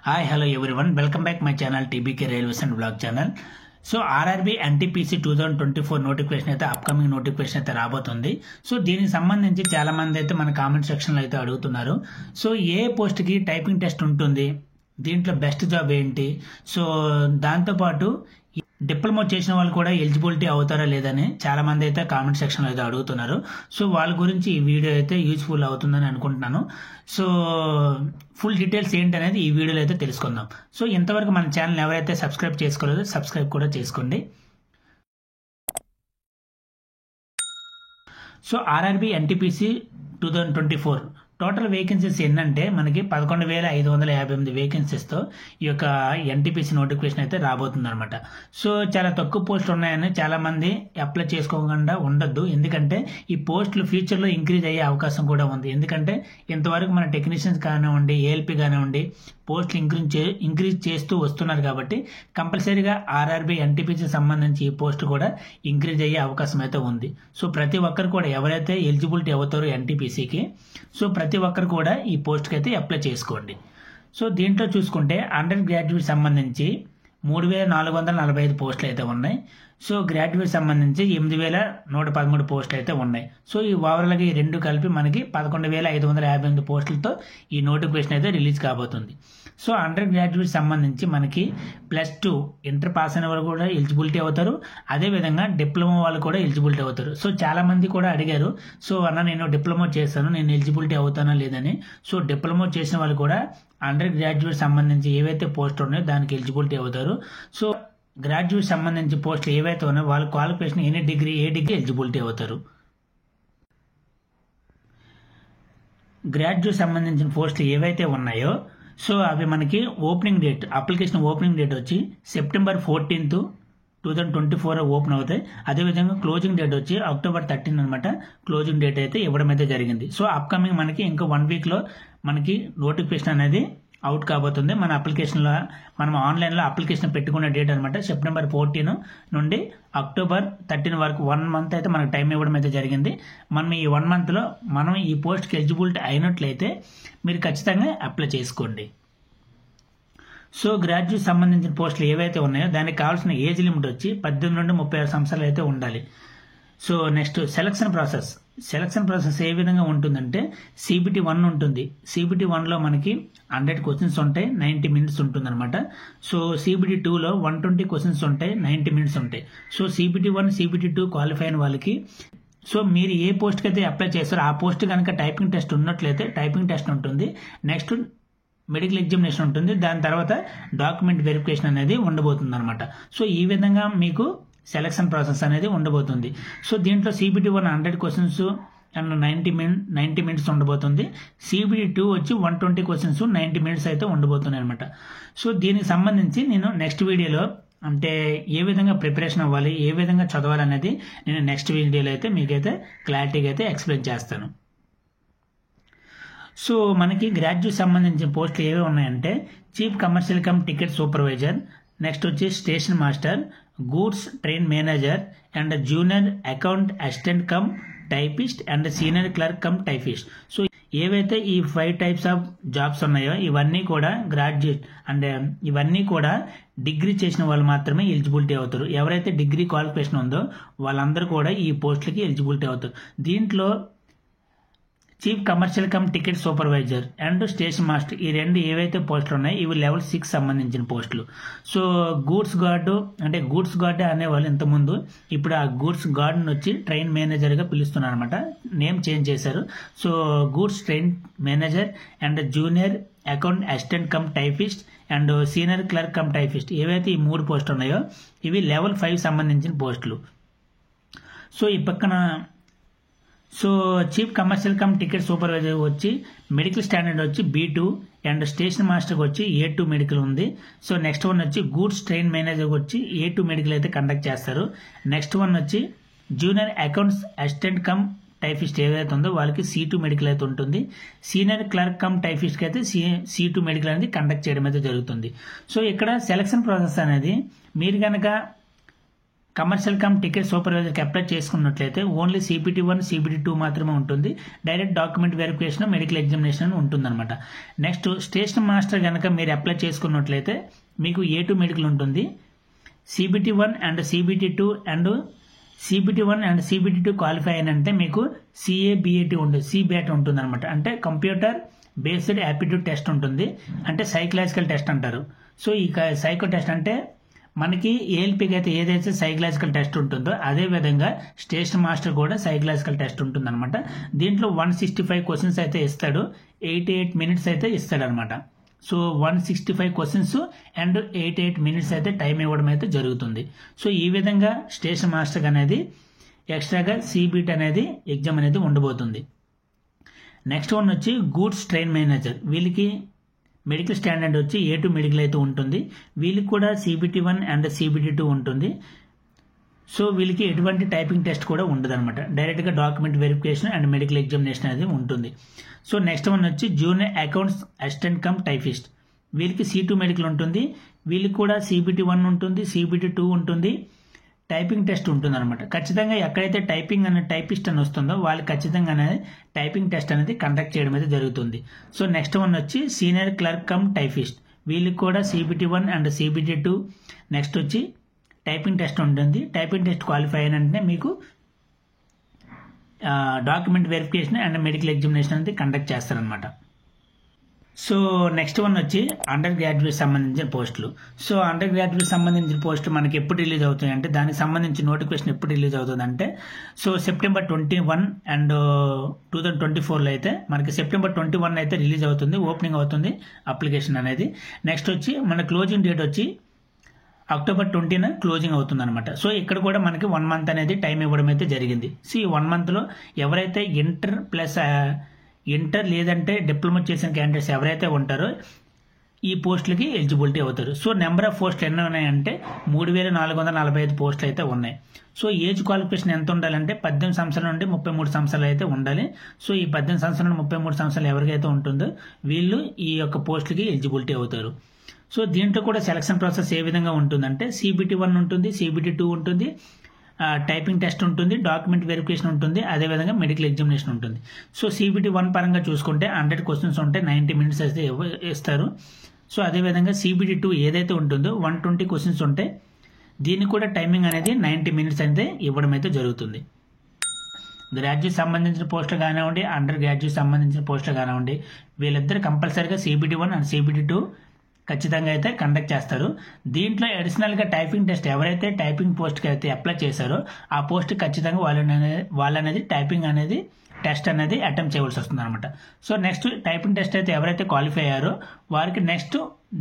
Hi, hello everyone. Welcome back my channel TBK Railways and Vlog channel. So RRB NTPC 2024 notification అయితే upcoming notification అయితే రాబోతుంది. So దీనికి సంబంధించి చాలా మంది అయితే మన కామెంట్ సెక్షన్లో అయితే అడుగుతున్నారు. సో ఏ పోస్ట్కి టైపింగ్ టెస్ట్ ఉంటుంది, దీంట్లో బెస్ట్ జాబ్ ఏంటి, సో దాంతోపాటు డిప్లొమా చేసిన వాళ్ళు కూడా ఎలిజిబిలిటీ అవుతారా లేదని చాలా మంది అయితే కామెంట్ సెక్షన్లో అయితే అడుగుతున్నారు. సో వాళ్ళ గురించి ఈ వీడియో అయితే యూస్ఫుల్ అవుతుందని అనుకుంటున్నాను. సో ఫుల్ డీటెయిల్స్ ఏంటి అనేది ఈ వీడియోలో అయితే తెలుసుకుందాం. సో ఇంతవరకు మన ఛానల్ ఎవరైతే సబ్స్క్రైబ్ చేసుకోలేదో సబ్స్క్రైబ్ కూడా చేసుకోండి. So RRB NTPC 2024 total vacancies ఏంటంటే మనకి 11,558 వేకెన్సీస్తో ఈ యొక్క ఎన్టీపీసీ నోటిఫికేషన్ అయితే రాబోతుంది అనమాట. సో చాలా తక్కువ పోస్టులు ఉన్నాయని చాలామంది అప్లై చేసుకోకుండా ఉండొద్దు, ఎందుకంటే ఈ పోస్టులు ఫ్యూచర్లో ఇంక్రీజ్ అయ్యే అవకాశం కూడా ఉంది. ఎందుకంటే ఇంతవరకు మన టెక్నీషియన్స్ కానివ్వండి, ఏఎల్పీ కానివ్వండి పోస్టులు ఇంక్రీజ్ చేస్తూ వస్తున్నారు కాబట్టి కంపల్సరీగా ఆర్ఆర్బీ ఎన్టీపీసీ సంబంధించి ఈ పోస్ట్ కూడా ఇంక్రీజ్ అయ్యే అవకాశం అయితే ఉంది. సో ప్రతి ఒక్కరు కూడా ఎవరైతే ఎలిజిబిలిటీ అవుతారో ఎన్టీపీసీకి, సో ప్రతి ఒక్కరు కూడా ఈ పోస్ట్కి అయితే అప్లై చేసుకోండి. సో దీంట్లో చూసుకుంటే అండర్ గ్రాడ్యుయేట్ సంబంధించి 3,445 పోస్టులు అయితే ఉన్నాయి. సో గ్రాడ్యుయేట్ సంబంధించి 8,113 పోస్టులు అయితే ఉన్నాయి. సో ఈ ఓవరాల్గా ఈ రెండు కలిపి మనకి 11,558 పోస్టులతో ఈ నోటిఫికేషన్ అయితే రిలీజ్ కాబోతుంది. సో అండర్ గ్రాడ్యుయేట్ సంబంధించి మనకి +2 ఇంటర్ పాస్ అయిన వాళ్ళు కూడా ఎలిజిబిలిటీ అవుతారు, అదేవిధంగా డిప్లొమా వాళ్ళు కూడా ఎలిజిబిలిటీ అవుతారు. సో చాలా మంది కూడా అడిగారు, సో అన్న నేను డిప్లొమా చేస్తాను, నేను ఎలిజిబిలిటీ అవుతానా లేదని. సో డిప్లొమా చేసిన వాళ్ళు కూడా అండర్ గ్రాడ్యుయేట్ సంబంధించి ఏవైతే పోస్టులు ఉన్నాయో దానికి ఎలిజిబిలిటీ అవుతారు. సో గ్రాడ్యుయేట్ సంబంధించి పోస్టులు ఏవైతే ఉన్నాయో వాళ్ళ క్వాలిఫికేషన్ ఏ డిగ్రీ ఎలిజిబిలిటీ అవుతారు. గ్రాడ్యుయేట్ సంబంధించిన పోస్టులు ఏవైతే ఉన్నాయో సో అవి మనకి opening date, application opening date వచ్చి September 14, 2024 ఓపెన్ అవుతాయి. అదేవిధంగా క్లోజింగ్ డేట్ వచ్చి October 13 అనమాట. క్లోజింగ్ డేట్ అయితే ఇవ్వడం అయితే జరిగింది. సో అప్కమింగ్ మనకి ఇంకా 1 వీక్లో మనకి నోటిఫికేషన్ అనేది అవుట్ కాబోతుంది. మన అప్లికేషన్లో మనం ఆన్లైన్లో అప్లికేషన్ పెట్టుకునే డేట్ అనమాట September 14 నుండి October 13 వరకు 1 మంత్ అయితే మనకు టైం ఇవ్వడం అయితే జరిగింది. మనం ఈ 1 మంత్లో మనం ఈ పోస్ట్కి ఎలిజిబిలిటీ అయినట్లయితే మీరు ఖచ్చితంగా అప్లై చేసుకోండి. సో గ్రాడ్యుయేట్ సంబంధించిన పోస్టులు ఏవైతే ఉన్నాయో దానికి కావాల్సిన ఏజ్ లిమిట్ వచ్చి 18 నుండి 36 సంవత్సరాలు అయితే ఉండాలి. సో నెక్స్ట్ సెలక్షన్ ప్రాసెస్ ఏ విధంగా ఉంటుందంటే CBT 1 ఉంటుంది. CBT 1లో మనకి 100 క్వశ్చన్స్ ఉంటాయి, 90 మినిట్స్ ఉంటుంది అనమాట. సో CBT 2లో 120 క్వశ్చన్స్ ఉంటాయి, 90 మినిట్స్ ఉంటాయి. సో CBT 1 CBT 2 క్వాలిఫై అయిన వాళ్ళకి సో మీరు ఏ పోస్ట్కి అయితే అప్లై చేస్తారో ఆ పోస్ట్ కనుక టైపింగ్ టెస్ట్ ఉన్నట్లయితే టైపింగ్ టెస్ట్ ఉంటుంది, నెక్స్ట్ మెడికల్ ఎగ్జామినేషన్ ఉంటుంది, దాని తర్వాత డాక్యుమెంట్ వెరిఫికేషన్ అనేది ఉండబోతుంది అనమాట. సో ఈ విధంగా మీకు సెలక్షన్ ప్రాసెస్ అనేది ఉండబోతుంది. సో దీంట్లో CBT 1 100 క్వశ్చన్స్ అండ్ 90 మినిట్స్ ఉండబోతుంది. CBT 2 వచ్చి 120 క్వశ్చన్స్ 90 మినిట్స్ అయితే ఉండబోతున్నాయి అనమాట. సో దీనికి సంబంధించి నేను నెక్స్ట్ వీడియోలో అంటే ఏ విధంగా ప్రిపరేషన్ అవ్వాలి, ఏ విధంగా చదవాలి అనేది నేను నెక్స్ట్ వీడియోలో అయితే మీకైతే క్లారిటీగా అయితే ఎక్స్ప్లెయిన్ చేస్తాను. సో మనకి గ్రాడ్యుయేట్ సంబంధించిన పోస్టులు ఏవి ఉన్నాయంటే chief commercial cum ticket supervisor, next వచ్చి station master, goods train manager and junior account assistant cum typist and senior clerk cum typist. So ఏవైతే ఈ 5 టైప్స్ ఆఫ్ జాబ్స్ ఉన్నాయో ఇవన్నీ కూడా గ్రాడ్యుయేట్ అండ్ ఇవన్నీ కూడా డిగ్రీ చేసిన వాళ్ళు మాత్రమే ఎలిజిబిలిటీ అవుతారు. ఎవరైతే డిగ్రీ క్వాలిఫికేషన్ ఉందో వాళ్ళందరూ కూడా ఈ పోస్టులకి ఎలిజిబిలిటీ అవుతారు. దీంట్లో chief commercial cum ticket supervisor and station master ఈ రెండు ఏవైతే పోస్టులు ఉన్నాయో ఇవి లెవెల్ 6 సంబంధించిన పోస్టులు. సో గూడ్స్ గార్డ్ అనేవాళ్ళు ఇంతకుముందు, ఇప్పుడు ఆ గూడ్స్ గార్డ్ని వచ్చి ట్రైన్ మేనేజర్గా పిలుస్తున్నారు అనమాట, నేమ్ చేంజ్ చేశారు. So goods train manager and junior account assistant cum typist and senior clerk cum typist ఏవైతే ఈ 3 పోస్టులు ఉన్నాయో ఇవి లెవెల్ 5 సంబంధించిన పోస్టులు. సో ఈ పక్కన so chief commercial cum ticket supervisor వచ్చి మెడికల్ స్టాండర్డ్ వచ్చి B2 అండ్ స్టేషన్ మాస్టర్కి వచ్చి A2 మెడికల్ ఉంది. సో నెక్స్ట్ వన్ వచ్చి గూడ్స్ ట్రైన్ మేనేజర్కి వచ్చి A2 మెడికల్ అయితే కండక్ట్ చేస్తారు. నెక్స్ట్ వన్ వచ్చి junior accounts assistant cum typist ఏదైతే ఉందో వాళ్ళకి C2 మెడికల్ అయితే ఉంటుంది. సీనియర్ క్లర్క్ కమ్ టైపిస్ట్కి అయితే C2 మెడికల్ అనేది కండక్ట్ చేయడం అయితే జరుగుతుంది. సో ఇక్కడ సెలక్షన్ ప్రాసెస్ అనేది మీరు కనుక కమర్షియల్ కమ్ టికెట్ సూపర్వైజర్కి అప్లై చేసుకున్నట్లయితే ఓన్లీ CPT-1 CPT-2 మాత్రమే ఉంటుంది. Direct document verification medical examination ఉంటుందన్నమాట. నెక్స్ట్ స్టేషన్ మాస్టర్ కనుక మీరు అప్లై చేసుకున్నట్లయితే మీకు A2 మెడికల్ ఉంటుంది. CPT-1 and CPT-2 and CPT-1 and CPT-2 qualify అయినంటే మీకు CABAT ఉంటుంది, CBAT ఉంటుంది అనమాట. అంటే కంప్యూటర్ బేస్డ్ యాప్టిట్యూడ్ టెస్ట్ ఉంటుంది, అంటే సైకలాజికల్ టెస్ట్ అంటారు. సో ఈ సైకో టెస్ట్ అంటే మనకి ALPకి అయితే ఏదైతే సైకలాజికల్ టెస్ట్ ఉంటుందో అదే విధంగా స్టేషన్ మాస్టర్ కూడా సైకలాజికల్ టెస్ట్ ఉంటుంది అనమాట. దీంట్లో 165 క్వశ్చన్స్ అయితే ఇస్తాడు, 88 మినిట్స్ అయితే ఇస్తాడనమాట. సో 165 క్వశ్చన్స్ అండ్ 88 మినిట్స్ అయితే టైం ఇవ్వడం అయితే జరుగుతుంది. సో ఈ విధంగా స్టేషన్ మాస్టర్ అనేది ఎక్స్ట్రాగా CBT అనేది ఎగ్జామ్ అనేది ఉండబోతుంది. నెక్స్ట్ వన్ వచ్చి గూడ్స్ ట్రైన్ మేనేజర్. వీళ్ళకి మెడికల్ స్టాండర్డ్ వచ్చి A2 మెడికల్ అయితే ఉంటుంది. వీళ్ళకి కూడా CPT-1 అండ్ CPT-2 ఉంటుంది. సో వీళ్ళకి ఎటువంటి టైపింగ్ టెస్ట్ కూడా ఉండదు అనమాట. డైరెక్ట్గా document verification and medical examination అనేది ఉంటుంది. సో నెక్స్ట్ వన్ వచ్చి junior accounts assistant cum typist. వీళ్ళకి C2 మెడికల్ ఉంటుంది. వీళ్ళకి కూడా CPT-1 ఉంటుంది, CPT-2 ఉంటుంది, టైపింగ్ టెస్ట్ ఉంటుంది అనమాట. ఖచ్చితంగా ఎక్కడైతే టైపింగ్ అనే టైపిస్ట్ అని వస్తుందో వాళ్ళకి ఖచ్చితంగా అనేది టైపింగ్ టెస్ట్ అనేది కండక్ట్ చేయడం అయితే జరుగుతుంది. సో నెక్స్ట్ వన్ వచ్చి సీనియర్ క్లర్క్ కమ్ టైపిస్ట్. వీళ్ళకి కూడా CPT-1 అండ్ CPT-2 నెక్స్ట్ వచ్చి టైపింగ్ టెస్ట్ ఉంటుంది. టైపింగ్ టెస్ట్ క్వాలిఫై అయినంటే మీకు document verification and medical examination అనేది కండక్ట్ చేస్తారనమాట. సో నెక్స్ట్ వన్ వచ్చి అండర్ గ్రాడ్యుయేట్ సంబంధించిన పోస్టులు. సో అండర్ గ్రాడ్యుయేట్ సంబంధించిన పోస్టులు మనకి ఎప్పుడు రిలీజ్ అవుతాయి అంటే దానికి సంబంధించి నోటిఫికేషన్ ఎప్పుడు రిలీజ్ అవుతుంది అంటే సో September 21 అండ్ 2024లో అయితే మనకి September 21 అయితే రిలీజ్ అవుతుంది, ఓపెనింగ్ అవుతుంది అప్లికేషన్ అనేది. నెక్స్ట్ వచ్చి మన క్లోజింగ్ డేట్ వచ్చి October 20న క్లోజింగ్ అవుతుంది అనమాట. సో ఇక్కడ కూడా మనకి 1 మంత్ అనేది టైం ఇవ్వడం అయితే జరిగింది. సో ఈ 1 మంత్లో ఎవరైతే ఇంటర్ లేదంటే డిప్లొమా చేసిన క్యాండిడేట్స్ ఎవరైతే ఉంటారో ఈ పోస్టులకి ఎలిజిబిలిటీ అవుతారు. సో నెంబర్ ఆఫ్ పోస్టులు ఎన్ని ఉన్నాయంటే 3445 పోస్టులు అయితే ఉన్నాయి. సో ఏజ్ క్వాలిఫికేషన్ ఎంత ఉండాలంటే 18 సంవత్సరాల నుండి 33 సంవత్సరాలు అయితే ఉండాలి. సో ఈ 18 సంవత్సరాల నుండి 33 సంవత్సరాలు ఎవరికైతే ఉంటుందో వీళ్ళు ఈ యొక్క పోస్టులకి ఎలిజిబిలిటీ అవుతారు. సో దీంట్లో కూడా సెలక్షన్ ప్రాసెస్ ఏ విధంగా ఉంటుందంటే CPT-1 ఉంటుంది, CPT-2 ఉంటుంది, టైపింగ్ టెస్ట్ ఉంటుంది, డాక్యుమెంట్ వెరిఫికేషన్ ఉంటుంది, అదేవిధంగా మెడికల్ ఎగ్జామినేషన్ ఉంటుంది. సో CPT-1 పరంగా చూసుకుంటే 100 క్వశ్చన్స్ ఉంటే 90 మినిట్స్ అయితే ఇస్తారు. సో అదేవిధంగా CPT-2 ఏదైతే ఉంటుందో 120 క్వశ్చన్స్ ఉంటే దీనికి కూడా టైమింగ్ అనేది 90 మినిట్స్ అయితే ఇవ్వడం అయితే జరుగుతుంది. గ్రాడ్యుయేట్ సంబంధించిన పోస్టులు కానివ్వండి, అండర్ గ్రాడ్యుయేట్ సంబంధించిన పోస్టులు కానివ్వండి, వీళ్ళిద్దరు కంపల్సరీగా CPT-1 అండ్ CPT-2 ఖచ్చితంగా అయితే కండక్ట్ చేస్తారు. దీంట్లో అడిషనల్గా టైపింగ్ టెస్ట్ ఎవరైతే టైపింగ్ పోస్ట్కి అయితే అప్లై చేశారో ఆ పోస్ట్ ఖచ్చితంగా వాళ్ళనేది టైపింగ్ అనేది టెస్ట్ అనేది అటెంప్ట్ చేయవలసి వస్తుంది అనమాట. సో నెక్స్ట్ టైపింగ్ టెస్ట్ అయితే ఎవరైతే క్వాలిఫై అయ్యారో వారికి నెక్స్ట్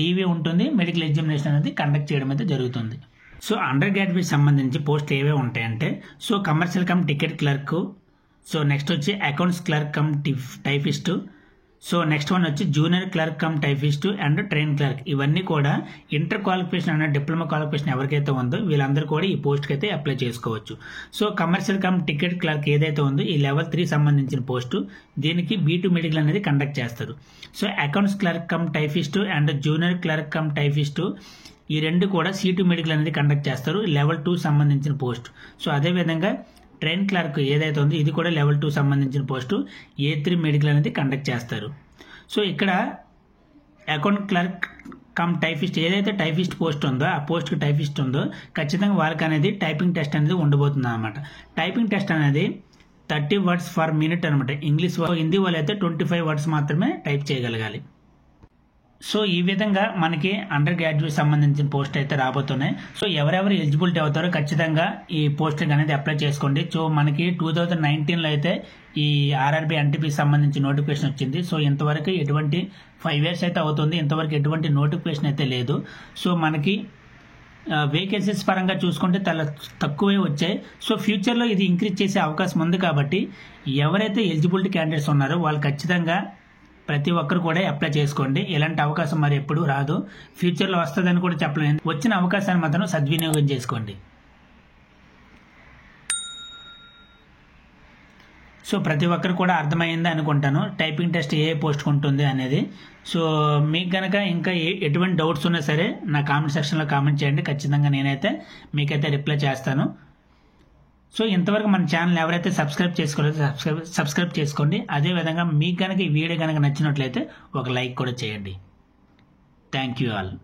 DV ఉంటుంది, మెడికల్ ఎగ్జామినేషన్ అనేది కండక్ట్ చేయడం అయితే జరుగుతుంది. సో అండర్ గ్రాడ్యుయేట్ సంబంధించి పోస్ట్ ఏవే ఉంటాయంటే so commercial cum ticket clerk, so next వచ్చి accounts clerk cum typist, so next one వచ్చి junior clerk cum typist and train clerk. ఇవన్నీ కూడా ఇంటర్ క్వాలిఫికేషన్ అనే డిప్లొమా క్వాలిఫికేషన్ ఎవరికైతే ఉందో వీళ్ళందరూ కూడా ఈ పోస్ట్కి అయితే అప్లై చేసుకోవచ్చు. So commercial cum ticket clerk ఏదైతే ఉందో ఈ లెవెల్ 3 సంబంధించిన పోస్టు, దీనికి B2 మెడికల్ అనేది కండక్ట్ చేస్తారు. So accounts clerk cum typist and junior clerk cum typist ఈ రెండు కూడా C2 మెడికల్ అనేది కండక్ట్ చేస్తారు, లెవెల్ 2 సంబంధించిన పోస్ట్. సో అదేవిధంగా ట్రైన్ క్లర్క్ ఏదైతే ఉందో ఇది కూడా లెవెల్ 2 సంబంధించిన పోస్టు, A3 మెడికల్ అనేది కండక్ట్ చేస్తారు. సో ఇక్కడ అకౌంట్ క్లర్క్ కమ్ టైపిస్ట్ ఏదైతే టైపిస్ట్ పోస్ట్ ఉందో ఆ పోస్ట్కి టైపిస్ట్ ఉందో ఖచ్చితంగా వాళ్ళకి అనేది టైపింగ్ టెస్ట్ అనేది ఉండబోతుంది అనమాట. టైపింగ్ టెస్ట్ అనేది 30 వర్డ్స్ పర్ మినిట్ అనమాట. ఇంగ్లీష్ హిందీ వాళ్ళు అయితే 25 వర్డ్స్ మాత్రమే టైప్ చేయగలగాలి. సో ఈ విధంగా మనకి అండర్ గ్రాడ్యుయేట్ సంబంధించిన పోస్ట్ అయితే రాబోతున్నాయి. సో ఎవరెవరు ఎలిజిబిలిటీ అవుతారో ఖచ్చితంగా ఈ పోస్ట్కి అనేది అప్లై చేసుకోండి. సో మనకి 2019లో అయితే ఈ RRB NTP సంబంధించి నోటిఫికేషన్ వచ్చింది. సో ఇంతవరకు ఎటువంటి 5 years అయితే అవుతుంది, ఇంతవరకు ఎటువంటి నోటిఫికేషన్ అయితే లేదు. సో మనకి వేకెన్సీస్ పరంగా చూసుకుంటే చాలా తక్కువే వచ్చాయి. సో ఫ్యూచర్లో ఇది ఇంక్రీజ్ చేసే అవకాశం ఉంది కాబట్టి ఎవరైతే ఎలిజిబిలిటీ క్యాండిడేట్స్ ఉన్నారో వాళ్ళు ఖచ్చితంగా ప్రతి ఒక్కరు కూడా అప్లై చేసుకోండి. ఇలాంటి అవకాశం మరి ఎప్పుడు రాదు, ఫ్యూచర్లో వస్తుందని కూడా చెప్పలేను. వచ్చిన అవకాశాన్ని మాత్రం సద్వినియోగం చేసుకోండి. సో ప్రతి ఒక్కరు కూడా అర్థమైంది అనుకుంటాను టైపింగ్ టెస్ట్ ఏ పోస్ట్ ఉంటుంది అనేది. సో మీకు కనుక ఇంకా ఎటువంటి డౌట్స్ ఉన్నా సరే నా కామెంట్ సెక్షన్లో కామెంట్ చేయండి, ఖచ్చితంగా నేనైతే మీకైతే రిప్లై చేస్తాను. సో ఇంతవరకు మన ఛానల్ ఎవరైతే సబ్స్క్రైబ్ చేసుకోలేదో సబ్స్క్రైబ్ చేసుకోండి. అదేవిధంగా మీకు కనుక ఈ వీడియో కనుక నచ్చినట్లయితే ఒక లైక్ కూడా చేయండి. Thank you all.